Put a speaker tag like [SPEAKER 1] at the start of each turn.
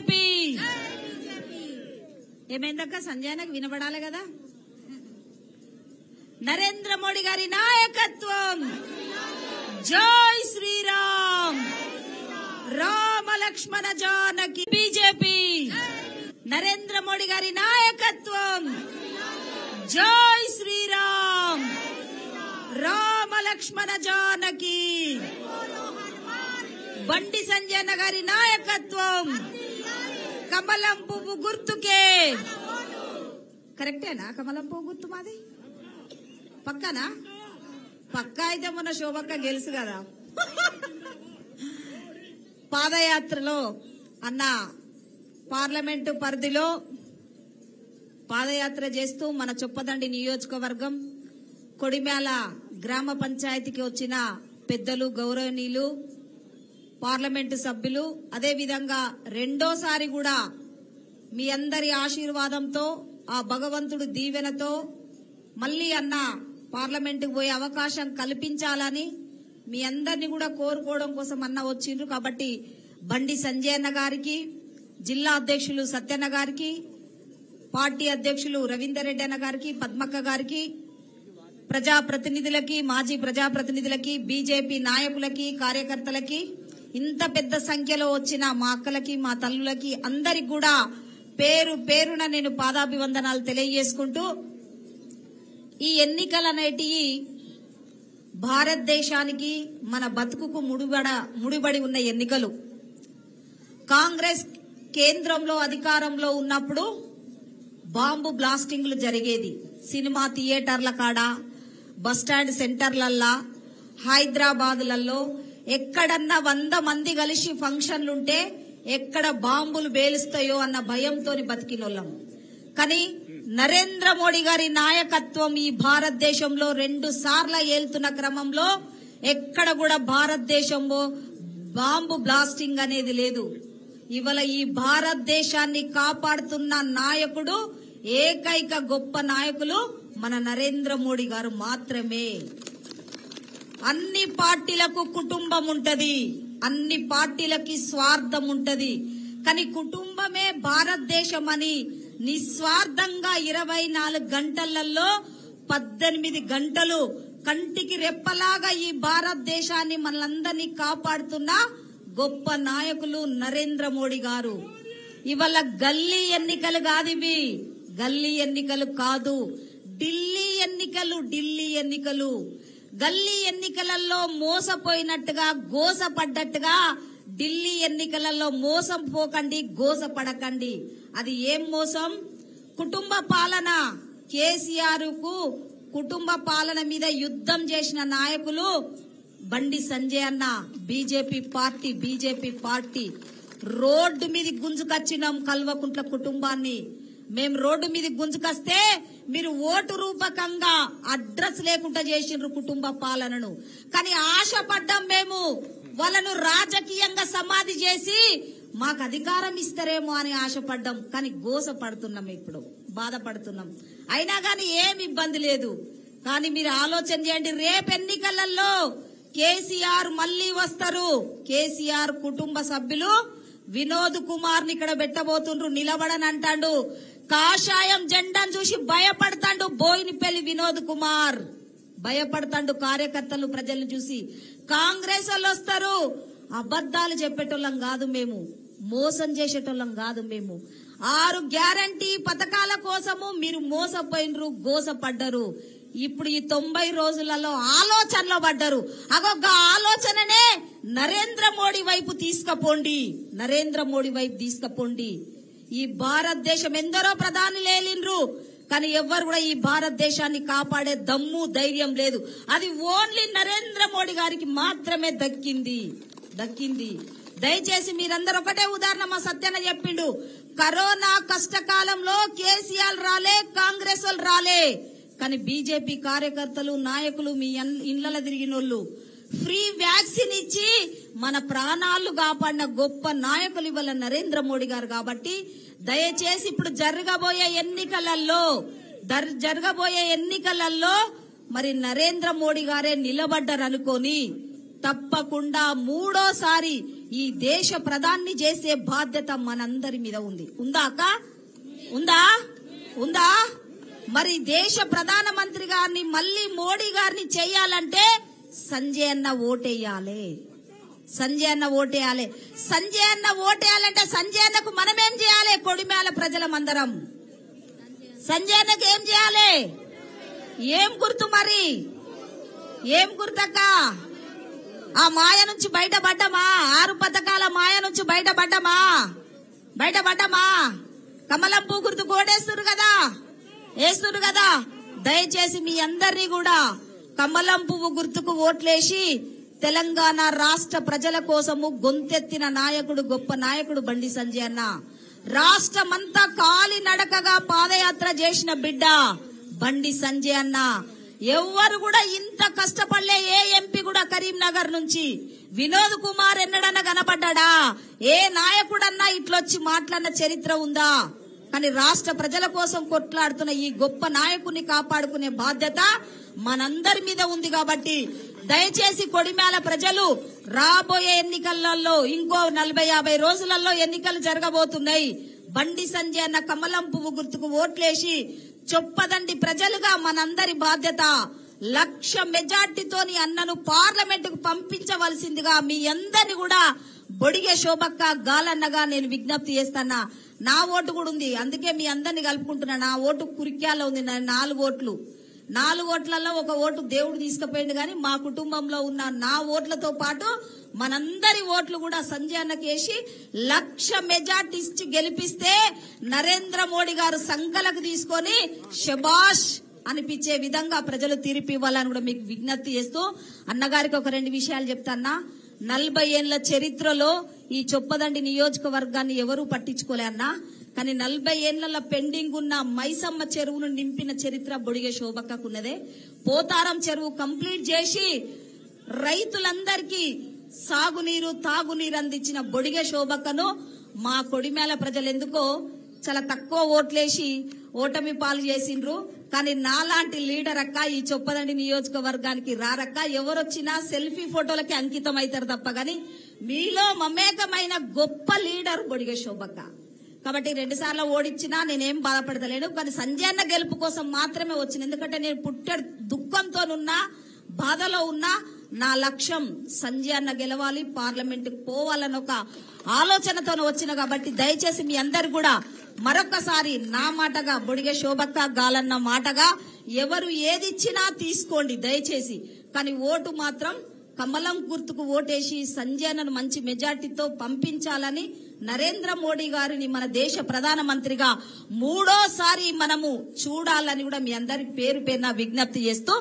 [SPEAKER 1] BJP ఏమైందక్క సంజయనకు వినబడాలి కదా. నరేంద్ర మోడీ గారి నాయకత్వం, జై శ్రీరామ్, రామ లక్ష్మణ జానకి. బీజేపీ నరేంద్ర మోడీ గారి నాయకత్వం, జై శ్రీరామ్, రామ లక్ష్మణ జానకి. బండి సంజయ్ గారి నాయకత్వం, కమలం పువ్వు గుర్తుకే. కరెక్టేనా? కమలం పువ్వు గుర్తు మాది పక్కనా? పక్కా అయితే మొన్న శోభక్క గెలుసు కదా. పాదయాత్రలో అన్న పార్లమెంటు పరిధిలో పాదయాత్ర చేస్తూ మన చొప్పదండి నియోజకవర్గం కొడిమ్యాల గ్రామ పంచాయతీకి వచ్చిన పెద్దలు, గౌరవనీయులు, పార్లమెంటు సభ్యులు, అదేవిధంగా రెండోసారి కూడా మీ అందరి ఆశీర్వాదంతో, ఆ భగవంతుడు దీవెనతో మళ్లీ అన్న పార్లమెంటుకు పోయే అవకాశం కల్పించాలని మీ అందరినీ కూడా కోరుకోవడం కోసం అన్న వచ్చిండ్రు. కాబట్టి బండి సంజయ్ అన్న గారికి, జిల్లా అధ్యక్షులు సత్యన్న గారికి, పార్టీ అధ్యక్షులు రవీందర్ రెడ్డి అన్న గారికి, పద్మక్క గారికి, ప్రజాప్రతినిధులకి, మాజీ ప్రజాప్రతినిధులకి, బీజేపీ నాయకులకి, కార్యకర్తలకి, ఇంత పెద్ద సంఖ్యలో వచ్చిన మా అక్కలకి, మా తల్లులకి అందరికి కూడా పేరు పేరున నేను పాదాభివందనాలు తెలియజేసుకుంటూ, ఈ ఎన్నికలనేటివి భారతదేశానికి, మన బతుకుకు ముడిపడి ఉన్న ఎన్నికలు. కాంగ్రెస్ కేంద్రంలో అధికారంలో ఉన్నప్పుడు బాంబు బ్లాస్టింగ్లు జరిగేది. సినిమా థియేటర్ల కాడ, బస్టాండ్ సెంటర్లల్లా, హైదరాబాద్లలో ఎక్కడన్నా 100 మంది కలిసి ఫంక్షన్లుంటే ఎక్కడ బాంబులు పేలుస్తాయో అన్న భయంతో బతికినోళ్ళం. కానీ నరేంద్ర మోడీ గారి నాయకత్వం ఈ భారతదేశంలో 2 సార్లు ఏలుతున్న క్రమంలో ఎక్కడ కూడా భారతదేశంలో బాంబు బ్లాస్టింగ్ అనేది లేదు. ఇవాళ ఈ భారతదేశాన్ని కాపాడుతున్న నాయకుడు, ఏకైక గొప్ప నాయకులు మన నరేంద్ర మోడీ గారు మాత్రమే. అన్ని పార్టీలకు కుటుంబం ఉంటది, అన్ని పార్టీలకి స్వార్థం ఉంటది. కానీ కుటుంబమే భారతదేశం అని నిస్వార్థంగా 24 గంటలలో 18 గంటలు కంటికి రెప్పలాగా ఈ భారతదేశాన్ని మనందరినీ కాపాడుతున్న గొప్ప నాయకులు నరేంద్ర మోడీ గారు. ఇవాళ గల్లీ ఎన్నికలు కాదు, ఇవి గల్లీ ఎన్నికలు కాదు, ఢిల్లీ ఎన్నికలు. ఢిల్లీ ఎన్నికలు, గల్లీ ఎన్నికలలో మోసపోయినట్టుగా, గోసపడ్డట్టుగా ఢిల్లీ ఎన్నికలలో మోసం పోకండి, గోసపడకండి. అది ఏం మోసం? కుటుంబ పాలన. కేసీఆర్ కు కుటుంబ పాలన మీద యుద్ధం చేసిన నాయకులు బండి సంజయ్ అన్న, బీజేపీ పార్టీ. రోడ్డు మీద గుంజుకొచ్చినాం కల్వకుంట్ల కుటుంబాన్ని. మేము రోడ్డు మీద గుంజుకొస్తే మీరు ఓటు రూపకంగా అడ్రస్ లేకుండా చేసిండ్రు కుటుంబ పాలనను. కానీ ఆశపడ్డాం మేము, వాళ్ళను రాజకీయంగా సమాధి చేసి మాకు అధికారం ఇస్తారేమో అని ఆశపడ్డాం. కానీ గోసపడుతున్నాం, ఇప్పుడు బాధపడుతున్నాం. అయినా కానీ ఏం ఇబ్బంది లేదు. కానీ మీరు ఆలోచన చేయండి, రేపు ఎన్నికలలో కేసీఆర్ మళ్లీ వస్తారు. కేసీఆర్ కుటుంబ సభ్యులు వినోద్ కుమార్ ని ఇక్కడ పెట్టబోతుండ్రు, నిలబడని అంటాడు. కాషాయం జెండాను చూసి భయపడతాడు బోయినపల్లి వినోద్ కుమార్, భయపడతాడు కార్యకర్తలు, ప్రజలను చూసి. కాంగ్రెస్ వాళ్ళు వస్తారు. అబద్దాలు చెప్పేటోళ్ళం కాదు మేము, మోసం చేసేటోళ్ళం కాదు మేము. 6 గ్యారంటీ పథకాల కోసము మీరు మోసపోయినరు, గోసపడ్డరు. ఇప్పుడు ఈ 90 రోజులలో ఆలోచనలో పడ్డరు. అగొక్క ఆలోచననే నరేంద్ర మోడీ వైపు తీసుకపోండి, నరేంద్ర మోడీ వైపు తీసుకపోండి. ఈ భారతదేశం ఎందరో ప్రధానులు ఏలిండ్రు, కానీ ఎవ్వరు కూడా ఈ భారతదేశాన్ని కాపాడే దమ్ము, ధైర్యం లేదు. అది ఓన్లీ నరేంద్ర మోడీ గారికి మాత్రమే దక్కింది. దయచేసి మీరందరూ ఒకటే ఉదాహరణ మా సత్యన్న చెప్పిండు. కరోనా కష్టకాలంలో కేసీఆర్ రాలే, కాంగ్రెస్ వాళ్ళు రాలే, కానీ బీజేపీ కార్యకర్తలు, నాయకులు, మీ ఇళ్లలో తిరిగినోళ్ళు ఫ్రీ వ్యాక్సిన్ ఇచ్చి మన ప్రాణాలు కాపాడిన గొప్ప నాయకులు ఇవాళ నరేంద్ర మోడీ గారు. కాబట్టి దయచేసి ఇప్పుడు జరగబోయే ఎన్నికలలో మరి నరేంద్ర మోడీ గారే నిలబడ్డారనుకొని తప్పకుండా 3వ సారి ఈ దేశ ప్రధాని చేసే బాధ్యత మనందరి మీద ఉంది. ఉందా అక్క? ఉందా? మరి దేశ ప్రధానమంత్రి గారిని మళ్ళీ మోడీ గారిని చేయాలంటే సంజయ్ అన్న ఓటేయాలి. సంజయ్ అన్న ఓటేయాలంటే సంజయ్ అన్నకు మనమేం చేయాలి? కొడిమేల ప్రజలమందరం సంజయ్ అన్నకు ఏం చేయాలి? ఏం గుర్తు? మరి ఏం గుర్తక్క? ఆ మాయ నుంచి బయటపడ్డమా? 6 పథకాల మాయ నుంచి బయటపడ్డమా? కమలం పువ్వు గుర్తు కోడేస్తున్నారు కదా. దయచేసి మీ అందరినీ కూడా కమలం పువ్వు గుర్తుకు ఓట్లేసి తెలంగాణ రాష్ట్ర ప్రజల కోసము గొంతెత్తిన నాయకుడు, గొప్ప నాయకుడు బండి సంజయ్ అన్న. రాష్ట్రమంతా కాలి నడకగా పాదయాత్ర చేసిన బిడ్డ బండి సంజయ్ అన్న. ఎవ్వరు కూడా ఇంత కష్టపడలే. ఏ ఎంపీ కూడా కరీంనగర్ నుంచి వినోద్ కుమార్ ఎన్నడన్నా కనపడ్డా? ఏ నాయకుడన్నా ఇట్లొచ్చి మాట్లాడిన చరిత్ర ఉందా? కానీ రాష్ట్ర ప్రజల కోసం కొట్లాడుతున్న ఈ గొప్ప నాయకుని కాపాడుకునే బాధ్యత మనందరి మీద ఉంది. కాబట్టి దయచేసి కొడిమేల ప్రజలు రాబోయే ఎన్నికలలో ఇంకో 40-50 రోజులలో ఎన్నికలు జరగబోతున్నాయి. బండి సంజయ్ అన్న కమలం పువ్వు గుర్తుకు ఓట్లేసి చొప్పదండి ప్రజలుగా మనందరి బాధ్యత 1,00,000 మెజార్టీతోని అన్నను పార్లమెంటుకు పంపించవలసిందిగా మీ అందరిని కూడా బొడిగే శోభక్క గాలన్నగా నేను విజ్ఞప్తి చేస్తానా. నా ఓటు కూడా ఉంది, అందుకే మీ అందరిని కలుపుకుంటున్నా. నా ఓటు కురిక్యాలో ఉంది. 4 ఓట్లు. 4 ఓట్లలో ఒక ఓటు దేవుడు తీసుకుపోయింది. కానీ మా కుటుంబంలో ఉన్న నా ఓట్లతో పాటు మనందరి ఓట్లు కూడా సంజయ్ అన్నకి వేసి 1,00,000 మెజార్టీ ఇచ్చి గెలిపిస్తే నరేంద్ర మోడీ గారు సంకలకు తీసుకొని శబాష్ అనిపించే విధంగా ప్రజలు తీర్పు ఇవ్వాలని కూడా మీకు విజ్ఞప్తి చేస్తూ అన్నగారికి ఒక 2 విషయాలు చెప్తాన్నా. 40 ఏళ్ల చరిత్రలో ఈ చొప్పదండి నియోజకవర్గాన్ని ఎవరూ పట్టించుకోలే అన్నా. కానీ 40 ఏళ్ల పెండింగ్ ఉన్న మైసమ్మ చెరువును నింపిన చరిత్ర బొడిగే శోభక్కకున్నదే. పోతారం చెరువు కంప్లీట్ చేసి రైతులందరికీ సాగునీరు, తాగునీరు అందించిన బొడిగే శోభక్కను మా కొడిమేల ప్రజలు ఎందుకో చాలా తక్కువ ఓట్లేసి ఓటమి పాలు చేసిండ్రు. కానీ నాలాంటి లీడర్ అక్క ఈ చొప్పదండి నియోజకవర్గానికి రారక్క. ఎవరొచ్చినా సెల్ఫీ ఫోటోలకి అంకితం అవుతారు తప్ప గాని మీలో మమేకమైన గొప్ప లీడర్ బొడిగే శోభక్క. కాబట్టి 2 సార్లు ఓడించినా నేనేం బాధపడతలేను. కానీ సంజయ్ అన్న గెలుపు కోసం మాత్రమే వచ్చిన. ఎందుకంటే నేను పుట్టెడు దుఃఖంతోనున్నా, బాధలో ఉన్నా. నా లక్ష్యం సంజయ్ అన్న గెలవాలి, పార్లమెంటుకు పోవాలని ఒక ఆలోచనతో వచ్చిన. కాబట్టి దయచేసి మీ అందరు కూడా మరొకసారి నా మాటగా బొడిగే శోభక్క గాలన్న మాటగా ఎవరు ఏది ఇచ్చినా తీసుకోండి దయచేసి. కానీ ఓటు మాత్రం కమలం గుర్తుకు ఓటేసి సంజయ్ అన్నను మంచి మెజార్టీతో పంపించాలని, నరేంద్ర మోడీ గారిని మన దేశ ప్రధానమంత్రిగా 3వ సారి మనము చూడాలని కూడా మీ అందరికి పేరు పేరున విజ్ఞప్తి చేస్తూ